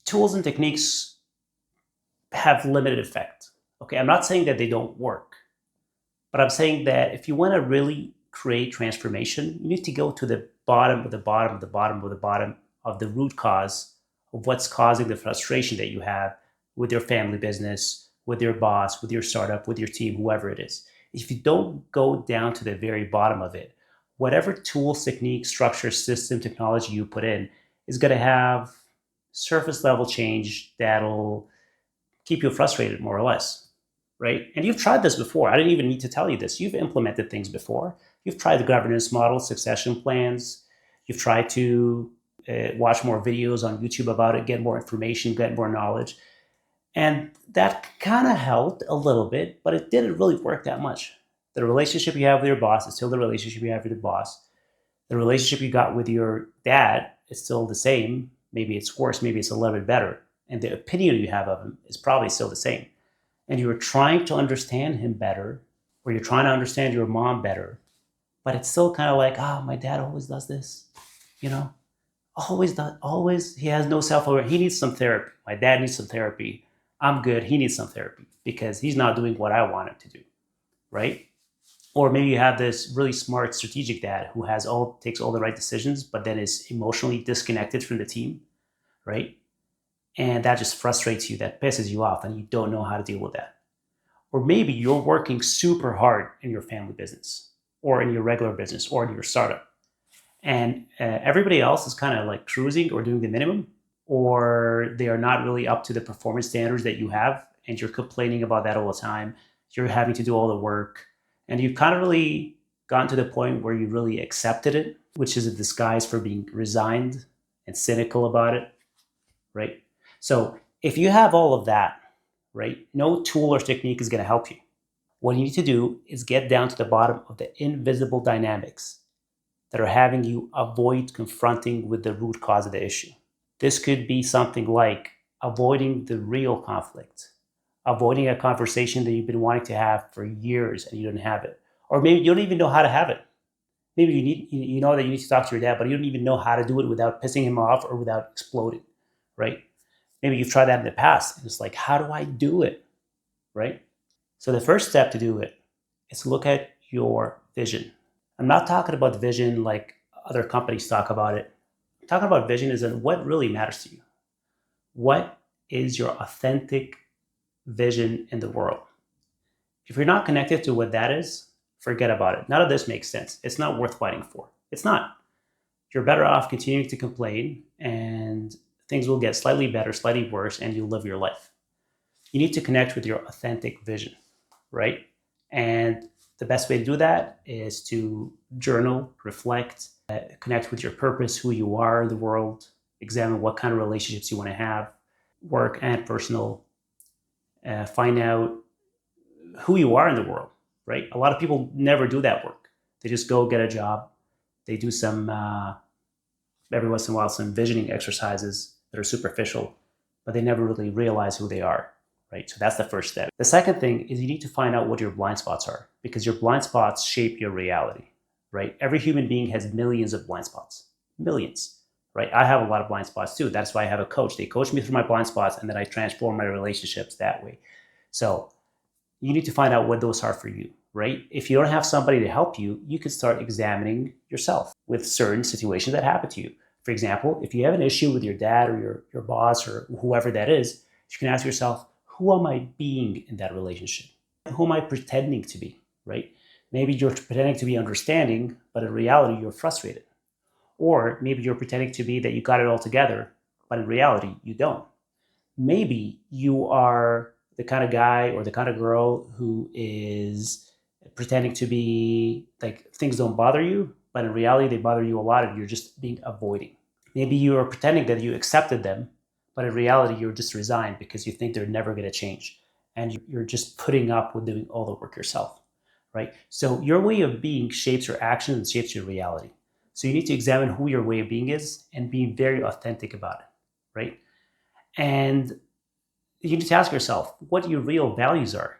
tools and techniques have limited effect. Okay, I'm not saying that they don't work, but I'm saying that if you want to really create transformation, you need to go to the bottom of the bottom of the bottom of the bottom of the root cause of what's causing the frustration that you have with your family business, with your boss, with your startup, with your team, whoever it is. If you don't go down to the very bottom of it, whatever tools, technique, structure, system, technology you put in is going to have surface level change that'll keep you frustrated, more or less, right? And you've tried this before. I didn't even need to tell you this. You've implemented things before. You've tried the governance model, succession plans. You've tried to watch more videos on YouTube about it, get more information, get more knowledge. And that kind of helped a little bit, but it didn't really work that much. The relationship you have with your boss is still the relationship you have with your boss. The relationship you got with your dad is still the same. Maybe it's worse, maybe it's a little bit better. And the opinion you have of him is probably still the same. And you're trying to understand him better, or you're trying to understand your mom better, but it's still kind of like, oh, my dad always does this, you know, always does, always, he has no self-awareness. He needs some therapy. My dad needs some therapy. I'm good. He needs some therapy because he's not doing what I want him to do, right? Or maybe you have this really smart strategic dad who takes all the right decisions, but then is emotionally disconnected from the team, right? And that just frustrates you, that pisses you off, and you don't know how to deal with that. Or maybe you're working super hard in your family business, or in your regular business, or in your startup, and everybody else is kind of like cruising or doing the minimum, or they are not really up to the performance standards that you have, and you're complaining about that all the time. You're having to do all the work, and you've kind of really gotten to the point where you really accepted it, which is a disguise for being resigned and cynical about it, right? So if you have all of that, right, no tool or technique is going to help you. What you need to do is get down to the bottom of the invisible dynamics that are having you avoid confronting with the root cause of the issue. This could be something like avoiding the real conflict, avoiding a conversation that you've been wanting to have for years and you don't have it. Or maybe you don't even know how to have it. Maybe you know that you need to talk to your dad, but you don't even know how to do it without pissing him off or without exploding, right? Maybe you've tried that in the past. And it's like, how do I do it? Right? So the first step to do it is to look at your vision. I'm not talking about vision like other companies talk about it. I'm talking about vision is in what really matters to you. What is your authentic vision in the world? If you're not connected to what that is, forget about it. None of this makes sense. It's not worth fighting for. It's not. You're better off continuing to complain, and things will get slightly better, slightly worse, and you'll live your life. You need to connect with your authentic vision, right? And the best way to do that is to journal, reflect, connect with your purpose, who you are in the world, examine what kind of relationships you want to have, work and personal, find out who you are in the world, right? A lot of people never do that work. They just go get a job. They do some, every once in a while, some visioning exercises that are superficial, but they never really realize who they are, right? So that's the first step. The second thing is you need to find out what your blind spots are, because your blind spots shape your reality, right? Every human being has millions of blind spots, millions, right? I have a lot of blind spots too. That's why I have a coach. They coach me through my blind spots, and then I transform my relationships that way. So you need to find out what those are for you, right? If you don't have somebody to help you, you can start examining yourself with certain situations that happen to you. For example, if you have an issue with your dad or your boss or whoever that is, you can ask yourself, who am I being in that relationship? Who am I pretending to be, right? Maybe you're pretending to be understanding, but in reality, you're frustrated. Or maybe you're pretending to be that you got it all together, but in reality, you don't. Maybe you are the kind of guy or the kind of girl who is pretending to be like things don't bother you, but in reality, they bother you a lot and you're just being avoiding. Maybe you are pretending that you accepted them, but in reality, you're just resigned because you think they're never going to change. And you're just putting up with doing all the work yourself, right? So your way of being shapes your actions and shapes your reality. So you need to examine who your way of being is and be very authentic about it, right? And you need to ask yourself what your real values are,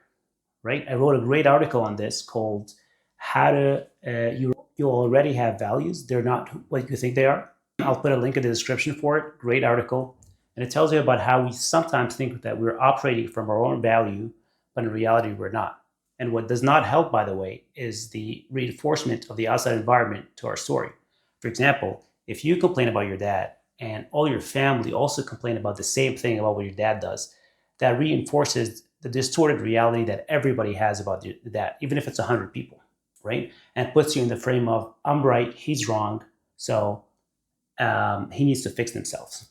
right? I wrote a great article on this called How to, you already have values. They're not what you think they are. I'll put a link in the description for it. Great article. And it tells you about how we sometimes think that we're operating from our own value, but in reality, we're not. And what does not help, by the way, is the reinforcement of the outside environment to our story. For example, if you complain about your dad and all your family also complain about the same thing about what your dad does, that reinforces the distorted reality that everybody has about your dad, even if it's 100 people, right? And puts you in the frame of, I'm right, he's wrong, so he needs to fix himself.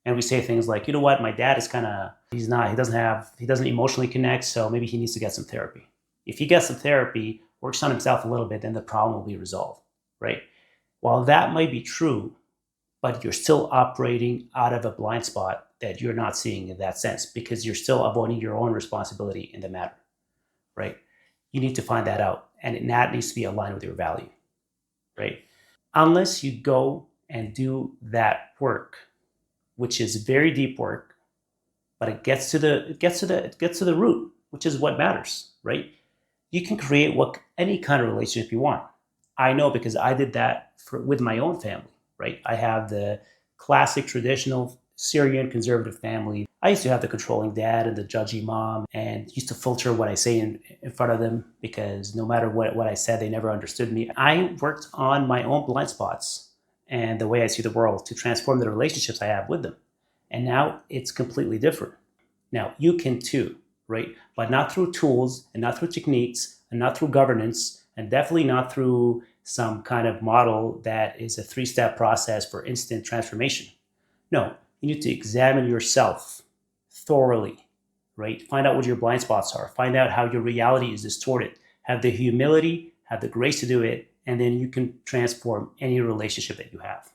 And we say things like, you know what, my dad is kind of, he doesn't emotionally connect, so maybe he needs to get some therapy. If he gets some therapy, works on himself a little bit, then the problem will be resolved, right? While that might be true, but you're still operating out of a blind spot that you're not seeing in that sense because you're still avoiding your own responsibility in the matter, right? You need to find that out, and that needs to be aligned with your value, right? Unless you go and do that work, which is very deep work, but it gets to the root, which is what matters, right? You can create what any kind of relationship you want. I know because I did that with my own family, right? I have the classic traditional Syrian conservative family. I used to have the controlling dad and the judgy mom and used to filter what I say in front of them because no matter what I said, they never understood me. I worked on my own blind spots and the way I see the world to transform the relationships I have with them. And now it's completely different. Now you can too, right? But not through tools and not through techniques and not through governance and definitely not through some kind of model that is a three-step process for instant transformation. No, you need to examine yourself thoroughly, right? Find out what your blind spots are. Find out how your reality is distorted. Have the humility, have the grace to do it, and then you can transform any relationship that you have.